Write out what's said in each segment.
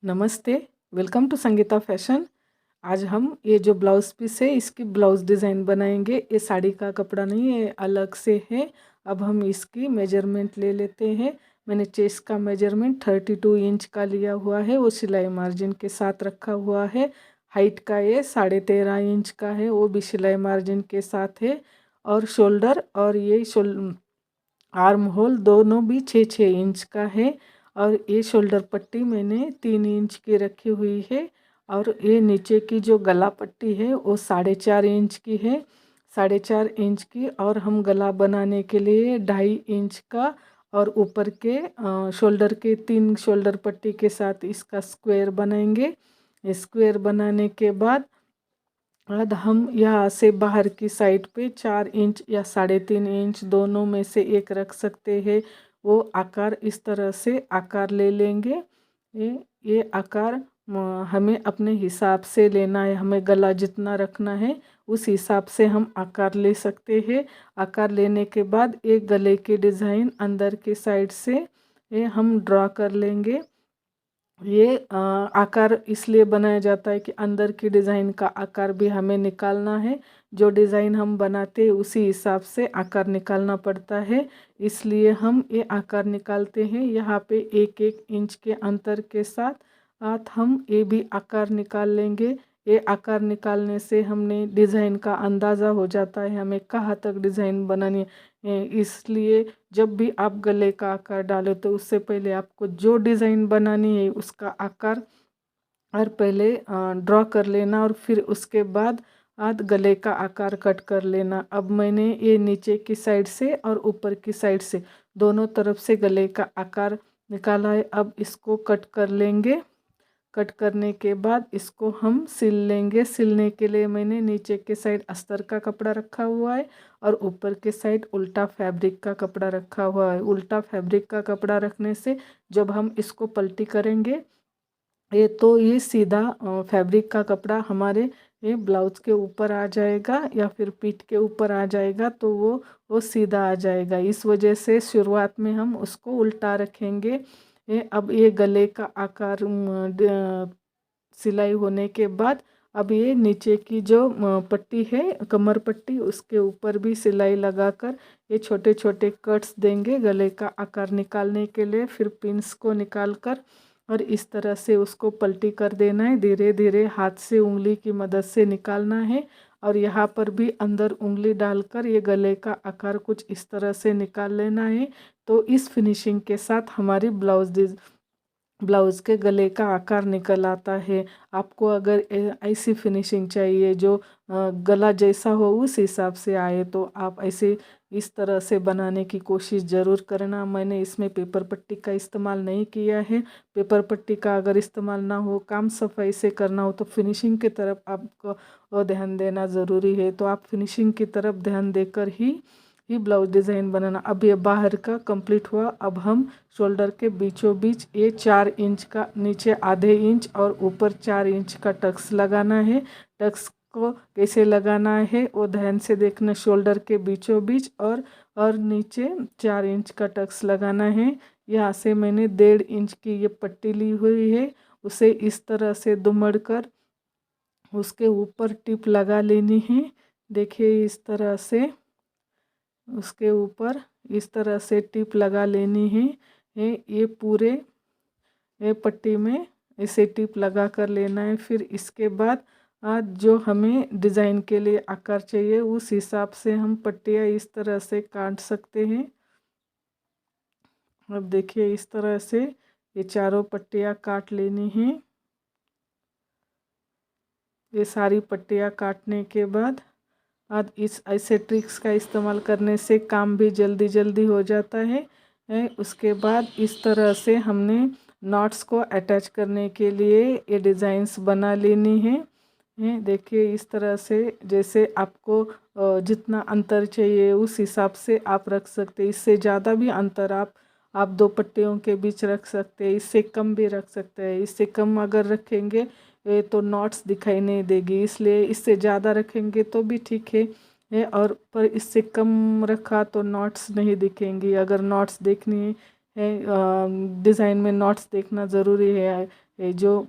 नमस्ते, welcome to Sangeeta fashion. आज हम ये जो ब्लाउज़ पीस है इसकी ब्लाउज़ डिज़ाइन बनाएंगे। ये साड़ी का कपड़ा नहीं है, अलग से है। अब हम इसकी मेजरमेंट ले लेते हैं। मैंने चेस्ट का मेजरमेंट 32 इंच का लिया हुआ है, वो सिलाई मार्जिन के साथ रखा हुआ है। हाइट का ये 13.5 इंच का है, वो भी सिलाई मार्जिन के साथ है। और शोल्डर और ये आर्म होल दोनों भी 6-6 इंच का है। और ये शोल्डर पट्टी मैंने 3 इंच की रखी हुई है। और ये नीचे की जो गला पट्टी है वो 4.5 इंच की है, 4.5 इंच की। और हम गला बनाने के लिए 2.5 इंच का और ऊपर के शोल्डर के 3 शोल्डर पट्टी के साथ इसका स्क्वायर बनाएंगे। स्क्वायर बनाने के बाद हम यहाँ से बाहर की साइड पे 4 इंच या 3.5 इंच दोनों में से एक रख सकते हैं। वो आकार इस तरह से आकार ले लेंगे। ये आकार हमें अपने हिसाब से लेना है। हमें गला जितना रखना है उस हिसाब से हम आकार ले सकते हैं। आकार लेने के बाद एक गले की डिज़ाइन अंदर के साइड से ये हम ड्रा कर लेंगे। ये आकार इसलिए बनाया जाता है कि अंदर की डिज़ाइन का आकार भी हमें निकालना है। जो डिज़ाइन हम बनाते हैं उसी हिसाब से आकार निकालना पड़ता है, इसलिए हम ये आकार निकालते हैं। यहाँ पे 1-1 इंच के अंतर के साथ हम ये भी आकार निकाल लेंगे। ये आकार निकालने से हमने डिज़ाइन का अंदाज़ा हो जाता है हमें कहाँ तक डिज़ाइन बनानी है। इसलिए जब भी आप गले का आकार डालो तो उससे पहले आपको जो डिज़ाइन बनानी है उसका आकार और पहले ड्रॉ कर लेना, और फिर उसके बाद गले का आकार कट कर लेना। अब मैंने ये नीचे की साइड से और ऊपर की साइड से दोनों तरफ से गले का आकार निकाला है। अब इसको कट कर लेंगे। कट करने के बाद इसको हम सिल लेंगे। सिलने के लिए मैंने नीचे के साइड अस्तर का कपड़ा रखा हुआ है और ऊपर के साइड उल्टा फैब्रिक का कपड़ा रखा हुआ है। उल्टा फैब्रिक का कपड़ा रखने से जब हम इसको पलटी करेंगे ये सीधा फैब्रिक का कपड़ा हमारे ये ब्लाउज के ऊपर आ जाएगा या फिर पीठ के ऊपर आ जाएगा, तो वो सीधा आ जाएगा। इस वजह से शुरुआत में हम उसको उल्टा रखेंगे। अब ये गले का आकार सिलाई होने के बाद अब ये नीचे की जो पट्टी है कमर पट्टी उसके ऊपर भी सिलाई लगाकर ये छोटे छोटे कट्स देंगे गले का आकार निकालने के लिए। फिर पिंस को निकाल कर और इस तरह से उसको पलटी कर देना है। धीरे धीरे हाथ से उंगली की मदद से निकालना है और यहाँ पर भी अंदर उंगली डालकर ये गले का आकार कुछ इस तरह से निकाल लेना है। तो इस फिनिशिंग के साथ हमारी ब्लाउज़ के गले का आकार निकल आता है। आपको अगर ऐसी फिनिशिंग चाहिए जो गला जैसा हो उस हिसाब से आए तो आप ऐसे इस तरह से बनाने की कोशिश ज़रूर करना। मैंने इसमें पेपर पट्टी का इस्तेमाल नहीं किया है। पेपर पट्टी का अगर इस्तेमाल ना हो, काम सफाई से करना हो तो फिनिशिंग की तरफ आपको ध्यान देना ज़रूरी है। तो आप फिनिशिंग की तरफ ध्यान देकर ही ब्लाउज डिज़ाइन बनाना। अब ये बाहर का कंप्लीट हुआ। अब हम शोल्डर के बीचों बीच ये 4 इंच का, नीचे आधे इंच और ऊपर 4 इंच का टक्स लगाना है। टक्स को कैसे लगाना है वो ध्यान से देखना। शोल्डर के बीचों बीच और नीचे 4 इंच का टक्स लगाना है। यहाँ से मैंने 1.5 इंच की ये पट्टी ली हुई है, उसे इस तरह से दुमड़ कर उसके ऊपर टिप लगा लेनी है। देखिए इस तरह से उसके ऊपर इस तरह से टिप लगा लेनी है। ये पूरे ये पट्टी में इसे टिप लगा कर लेना है। फिर इसके बाद जो हमें डिज़ाइन के लिए आकार चाहिए उस हिसाब से हम पट्टियाँ इस तरह से काट सकते हैं। अब देखिए इस तरह से ये चारों पट्टियाँ काट लेनी हैं। ये सारी पट्टियाँ काटने के बाद इस ऐसे ट्रिक्स का इस्तेमाल करने से काम भी जल्दी जल्दी हो जाता है। उसके बाद इस तरह से हमने नॉट्स को अटैच करने के लिए ये डिज़ाइंस बना लेनी है। देखिए इस तरह से जैसे आपको जितना अंतर चाहिए उस हिसाब से आप रख सकते हैं। इससे ज़्यादा भी अंतर आप दो पट्टियों के बीच रख सकते हैं, इससे कम भी रख सकते हैं। इससे कम अगर रखेंगे तो नॉट्स दिखाई नहीं देगी, इसलिए इससे ज़्यादा रखेंगे तो भी ठीक है और पर इससे कम रखा तो नॉट्स नहीं दिखेंगी। अगर नॉट्स देखनी है। डिज़ाइन में नॉट्स देखना ज़रूरी है। ये जो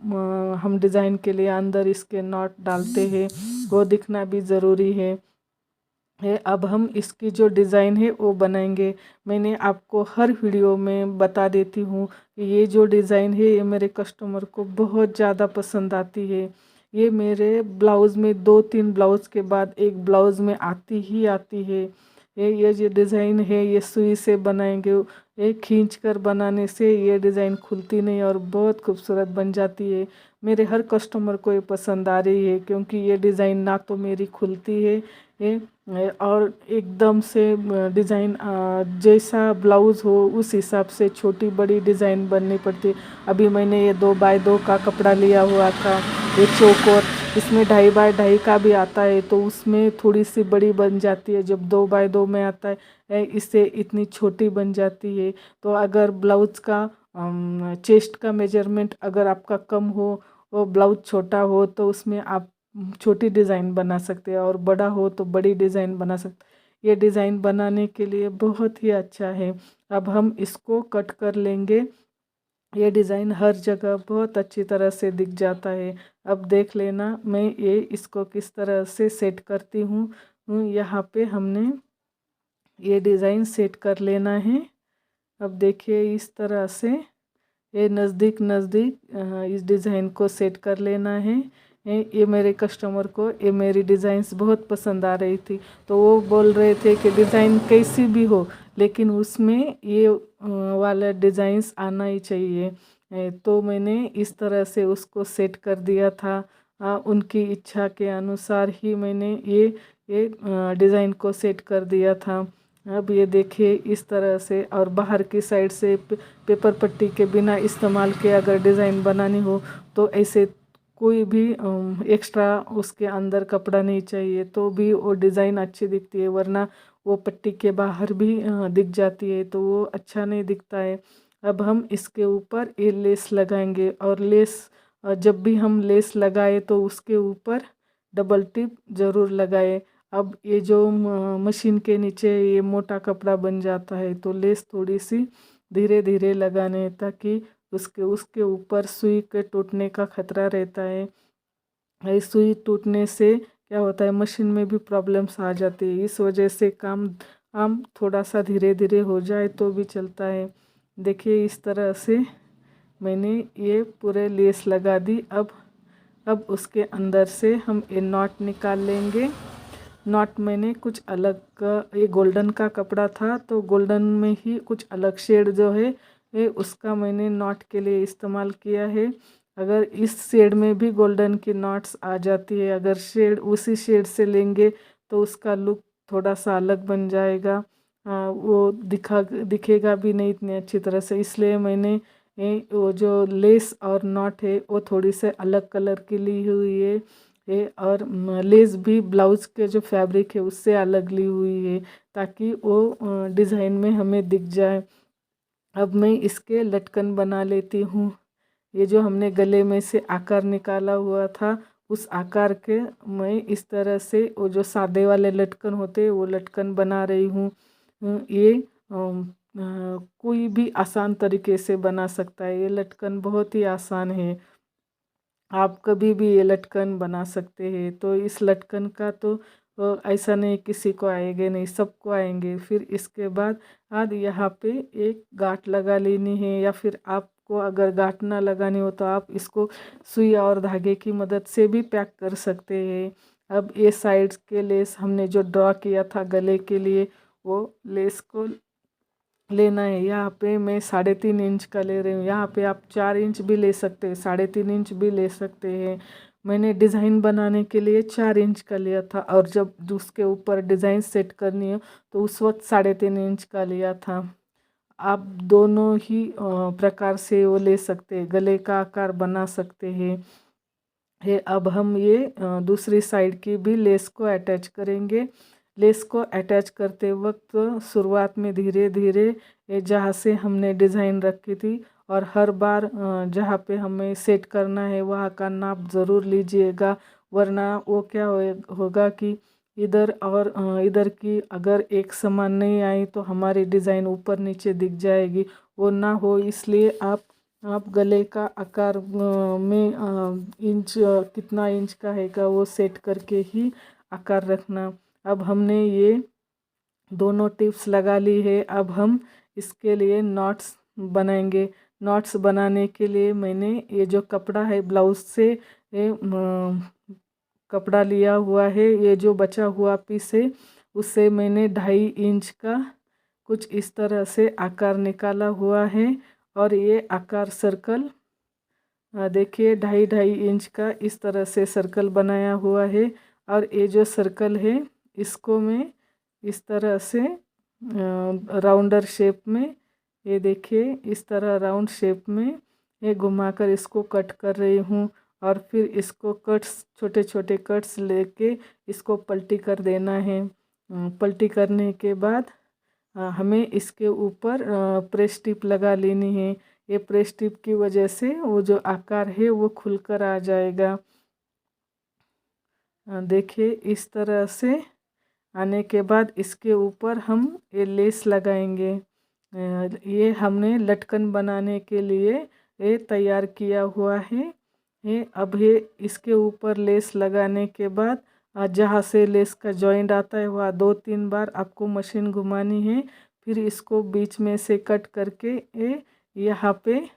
हम डिज़ाइन के लिए अंदर इसके नॉट डालते हैं वो दिखना भी ज़रूरी है। अब हम इसकी जो डिज़ाइन है वो बनाएंगे। मैंने आपको हर वीडियो में बता देती हूँ कि ये जो डिज़ाइन है ये मेरे कस्टमर को बहुत ज़्यादा पसंद आती है। ये मेरे ब्लाउज़ में 2-3 ब्लाउज़ के बाद एक ब्लाउज़ में आती ही आती है। ये जो डिज़ाइन है ये सुई से बनाएंगे। ये खींच कर बनाने से ये डिज़ाइन खुलती नहीं और बहुत खूबसूरत बन जाती है। मेरे हर कस्टमर को ये पसंद आ रही है क्योंकि ये डिज़ाइन ना तो मेरी खुलती है ये और एकदम से डिज़ाइन जैसा ब्लाउज़ हो उस हिसाब से छोटी बड़ी डिज़ाइन बननी पड़ती है। अभी मैंने ये 2x2 का कपड़ा लिया हुआ था, ये चौकोर, इसमें 2.5x2 का भी आता है तो उसमें थोड़ी सी बड़ी बन जाती है। जब 2x2 में आता है इससे इतनी छोटी बन जाती है। तो अगर ब्लाउज़ का चेस्ट का मेजरमेंट अगर आपका कम हो, वो ब्लाउज़ छोटा हो तो उसमें आप छोटी डिज़ाइन बना सकते हैं और बड़ा हो तो बड़ी डिज़ाइन बना सकते। ये डिज़ाइन बनाने के लिए बहुत ही अच्छा है। अब हम इसको कट कर लेंगे। ये डिज़ाइन हर जगह बहुत अच्छी तरह से दिख जाता है। अब देख लेना मैं ये इसको किस तरह से सेट करती हूँ। यहाँ पे हमने ये डिज़ाइन सेट कर लेना है। अब देखिए इस तरह से ये नज़दीक नज़दीक इस डिज़ाइन को सेट कर लेना है। ये मेरे कस्टमर को ये मेरी डिज़ाइंस बहुत पसंद आ रही थी तो वो बोल रहे थे कि डिज़ाइन कैसी भी हो लेकिन उसमें ये वाला डिज़ाइंस आना ही चाहिए। तो मैंने इस तरह से उसको सेट कर दिया था। उनकी इच्छा के अनुसार ही मैंने ये डिज़ाइन को सेट कर दिया था। अब ये देखिए इस तरह से और बाहर की साइड से पेपर पट्टी के बिना इस्तेमाल के अगर डिज़ाइन बनानी हो तो ऐसे कोई भी एक्स्ट्रा उसके अंदर कपड़ा नहीं चाहिए तो भी वो डिज़ाइन अच्छी दिखती है, वरना वो पट्टी के बाहर भी दिख जाती है तो वो अच्छा नहीं दिखता है। अब हम इसके ऊपर ये लेस लगाएंगे और लेस जब भी हम लेस लगाए तो उसके ऊपर डबल टिप ज़रूर लगाए। अब ये जो मशीन के नीचे ये मोटा कपड़ा बन जाता है तो लेस थोड़ी सी धीरे धीरे लगाने ताकि उसके उसके ऊपर सुई के टूटने का खतरा रहता है। ये सुई टूटने से क्या होता है मशीन में भी प्रॉब्लम्स आ जाती है। इस वजह से काम थोड़ा सा धीरे धीरे हो जाए तो भी चलता है। देखिए इस तरह से मैंने ये पूरे लेस लगा दी। अब उसके अंदर से हम ये नॉट निकाल लेंगे। नॉट मैंने कुछ अलग का, ये गोल्डन का कपड़ा था तो गोल्डन में ही कुछ अलग शेड जो है ये उसका मैंने नॉट के लिए इस्तेमाल किया है। अगर इस शेड में भी गोल्डन की नॉट्स आ जाती है, अगर शेड उसी शेड से लेंगे तो उसका लुक थोड़ा सा अलग बन जाएगा। वो दिखेगा भी नहीं इतनी अच्छी तरह से। इसलिए मैंने वो जो लेस और नॉट है वो थोड़ी से अलग कलर की ली हुई है। और लेस भी ब्लाउज़ के जो फैब्रिक है उससे अलग ली हुई है ताकि वो डिज़ाइन में हमें दिख जाए। अब मैं इसके लटकन बना लेती हूँ। ये जो हमने गले में से आकार निकाला हुआ था उस आकार के मैं इस तरह से वो जो सादे वाले लटकन होते हैं वो लटकन बना रही हूँ। ये कोई भी आसान तरीके से बना सकता है। ये लटकन बहुत ही आसान है, आप कभी भी ये लटकन बना सकते हैं। तो इस लटकन का तो ऐसा नहीं किसी को आएंगे नहीं, सबको आएंगे। फिर इसके बाद यहाँ पे एक गांठ लगा लेनी है या फिर आपको अगर गांठ ना लगानी हो तो आप इसको सुई और धागे की मदद से भी पैक कर सकते हैं। अब ये साइड्स के लेस हमने जो ड्रॉ किया था गले के लिए वो लेस को लेना है। यहाँ पे मैं 3.5 इंच का ले रही हूँ। यहाँ पे आप 4 इंच भी ले सकते हैं, 3.5 इंच भी ले सकते हैं। मैंने डिज़ाइन बनाने के लिए 4 इंच का लिया था और जब उसके ऊपर डिज़ाइन सेट करनी है तो उस वक्त 3.5 इंच का लिया था। आप दोनों ही प्रकार से वो ले सकते हैं, गले का आकार बना सकते हैं। अब हम ये दूसरी साइड की भी लेस को अटैच करेंगे। लेस को अटैच करते वक्त शुरुआत में धीरे धीरे जहाँ से हमने डिज़ाइन रखी थी और हर बार जहाँ पे हमें सेट करना है वहाँ का नाप ज़रूर लीजिएगा, वरना वो क्या होगा कि इधर और इधर की अगर एक समान नहीं आई तो हमारी डिज़ाइन ऊपर नीचे दिख जाएगी, वो ना हो इसलिए आप गले का आकार में इंच कितना इंच का हैगा वो सेट करके ही आकार रखना। अब हमने ये दोनों टिप्स लगा ली है। अब हम इसके लिए नॉट्स बनाएंगे। नॉट्स बनाने के लिए मैंने ये जो कपड़ा है ब्लाउज से ये कपड़ा लिया हुआ है, ये जो बचा हुआ पीस है उससे मैंने 2.5 इंच का कुछ इस तरह से आकार निकाला हुआ है। और ये आकार सर्कल देखिए 2.5 इंच का इस तरह से सर्कल बनाया हुआ है। और ये जो सर्कल है इसको मैं इस तरह से राउंडर शेप में, ये देखिए इस तरह राउंड शेप में ये घुमाकर इसको कट कर रही हूँ। और फिर इसको कट्स छोटे छोटे कट्स लेके इसको पलटी कर देना है। पलटी करने के बाद हमें इसके ऊपर प्रेस टिप लगा लेनी है। ये प्रेस टिप की वजह से वो जो आकार है वो खुलकर आ जाएगा। देखिए इस तरह से आने के बाद इसके ऊपर हम ये लेस लगाएंगे। ये हमने लटकन बनाने के लिए ये तैयार किया हुआ है। ये अब ये इसके ऊपर लेस लगाने के बाद जहाँ से लेस का जॉइंट आता है वहाँ 2-3 बार आपको मशीन घुमानी है। फिर इसको बीच में से कट करके ये यहाँ पे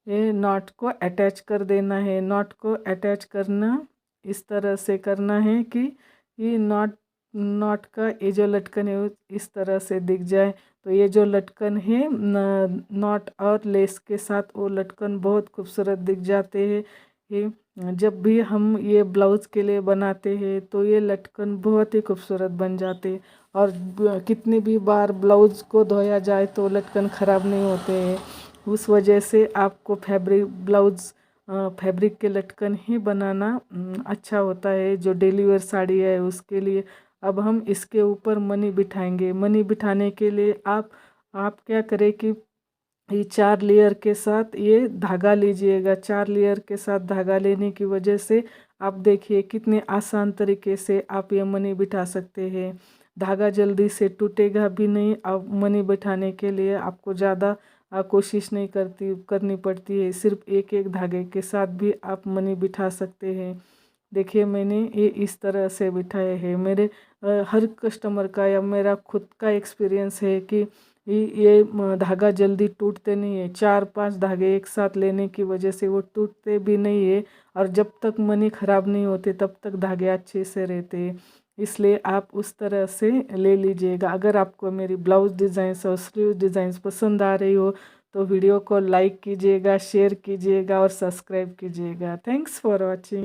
ये नॉट को अटैच कर देना है। नॉट को अटैच करना इस तरह से करना है कि ये नॉट का ये जो लटकन है इस तरह से दिख जाए। तो ये जो लटकन है नॉट और लेस के साथ वो लटकन बहुत खूबसूरत दिख जाते हैं। ये जब भी हम ये ब्लाउज़ के लिए बनाते हैं तो ये लटकन बहुत ही खूबसूरत बन जाते हैं। और कितनी भी बार ब्लाउज़ को धोया जाए तो लटकन ख़राब नहीं होते हैं। उस वजह से आपको फैब्रिक के लटकन ही बनाना अच्छा होता है जो डेली वेयर साड़ी है उसके लिए। अब हम इसके ऊपर मनी बिठाएंगे। मनी बिठाने के लिए आप क्या करें कि ये 4 लेयर के साथ ये धागा लीजिएगा। 4 लेयर के साथ धागा लेने की वजह से आप देखिए कितने आसान तरीके से आप ये मनी बिठा सकते हैं। धागा जल्दी से टूटेगा भी नहीं। अब मनी बिठाने के लिए आपको ज़्यादा कोशिश नहीं करनी पड़ती है। सिर्फ एक एक धागे के साथ भी आप मनी बिठा सकते हैं। देखिए मैंने ये इस तरह से बिठाए हैं। मेरे हर कस्टमर का या मेरा खुद का एक्सपीरियंस है कि ये धागा जल्दी टूटते नहीं है। 4-5 धागे एक साथ लेने की वजह से वो टूटते भी नहीं है। और जब तक मनी ख़राब नहीं होते तब तक धागे अच्छे से रहते हैं। इसलिए आप उस तरह से ले लीजिएगा। अगर आपको मेरी ब्लाउज़ डिज़ाइंस और स्लीव डिज़ाइंस पसंद आ रही हो तो वीडियो को लाइक कीजिएगा, शेयर कीजिएगा और सब्सक्राइब कीजिएगा। Thanks for watching.